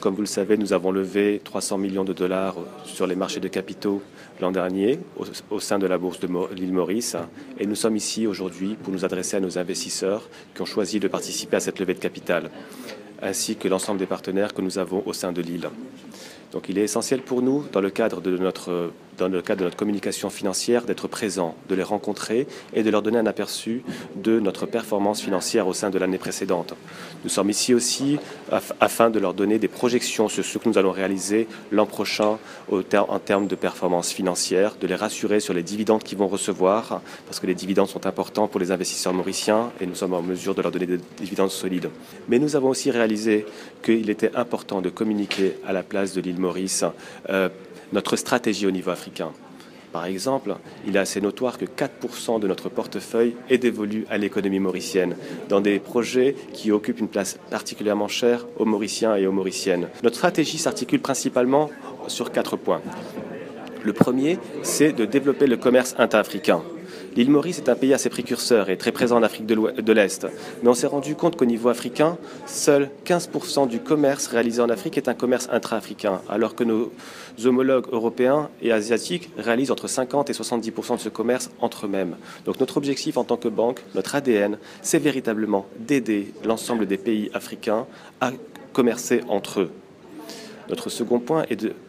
Comme vous le savez, nous avons levé 300 millions de dollars sur les marchés de capitaux l'an dernier au sein de la bourse de l'île Maurice. Et nous sommes ici aujourd'hui pour nous adresser à nos investisseurs qui ont choisi de participer à cette levée de capital, ainsi que l'ensemble des partenaires que nous avons au sein de l'île. Donc il est essentiel pour nous, dans le cadre de notre communication financière, d'être présents, de les rencontrer et de leur donner un aperçu de notre performance financière au sein de l'année précédente. Nous sommes ici aussi afin de leur donner des projections sur ce que nous allons réaliser l'an prochain en termes de performance financière, de les rassurer sur les dividendes qu'ils vont recevoir, parce que les dividendes sont importants pour les investisseurs mauriciens et nous sommes en mesure de leur donner des dividendes solides. Mais nous avons aussi réalisé qu'il était important de communiquer à la place de l'île Maurice notre stratégie au niveau africain. Par exemple, il est assez notoire que 4% de notre portefeuille est dévolu à l'économie mauricienne, dans des projets qui occupent une place particulièrement chère aux Mauriciens et aux Mauriciennes. Notre stratégie s'articule principalement sur 4 points. Le premier, c'est de développer le commerce intra-africain. L'île Maurice est un pays assez précurseur et très présent en Afrique de l'Est. Mais on s'est rendu compte qu'au niveau africain, seuls 15% du commerce réalisé en Afrique est un commerce intra-africain, alors que nos homologues européens et asiatiques réalisent entre 50 et 70% de ce commerce entre eux-mêmes. Donc notre objectif en tant que banque, notre ADN, c'est véritablement d'aider l'ensemble des pays africains à commercer entre eux. Notre second point,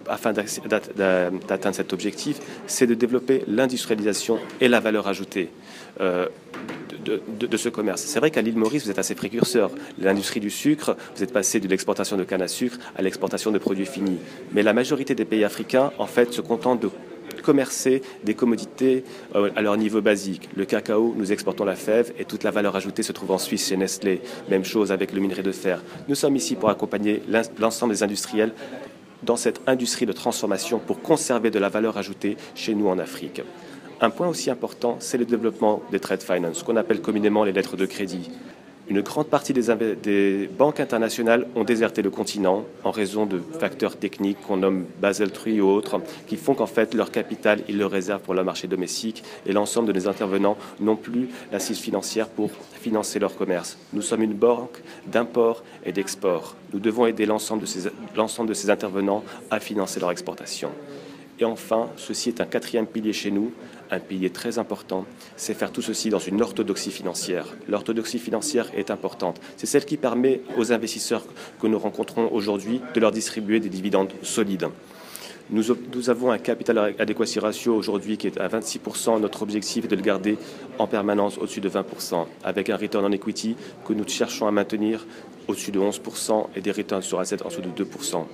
afin d'atteindre cet objectif, c'est de développer l'industrialisation et la valeur ajoutée de ce commerce. C'est vrai qu'à l'île Maurice, vous êtes assez précurseur. L'industrie du sucre, vous êtes passé de l'exportation de canne à sucre à l'exportation de produits finis. Mais la majorité des pays africains, en fait, se contentent de commercer des commodités à leur niveau basique. Le cacao, nous exportons la fève et toute la valeur ajoutée se trouve en Suisse chez Nestlé. Même chose avec le minerai de fer. Nous sommes ici pour accompagner l'ensemble des industriels dans cette industrie de transformation pour conserver de la valeur ajoutée chez nous en Afrique. Un point aussi important, c'est le développement des trade finance, ce qu'on appelle communément les lettres de crédit. Une grande partie des banques internationales ont déserté le continent en raison de facteurs techniques qu'on nomme Basel III ou autres, qui font qu'en fait leur capital, ils le réservent pour le marché domestique et l'ensemble de nos intervenants n'ont plus l'assise financière pour financer leur commerce. Nous sommes une banque d'import et d'export. Nous devons aider l'ensemble de ces intervenants à financer leur exportation. Et enfin, ceci est un quatrième pilier chez nous, un pilier très important, c'est faire tout ceci dans une orthodoxie financière. L'orthodoxie financière est importante. C'est celle qui permet aux investisseurs que nous rencontrons aujourd'hui de leur distribuer des dividendes solides. Nous avons un capital adequacy ratio aujourd'hui qui est à 26%. Notre objectif est de le garder en permanence au-dessus de 20%, avec un return on equity que nous cherchons à maintenir au-dessus de 11% et des returns sur assets en dessous de 2%.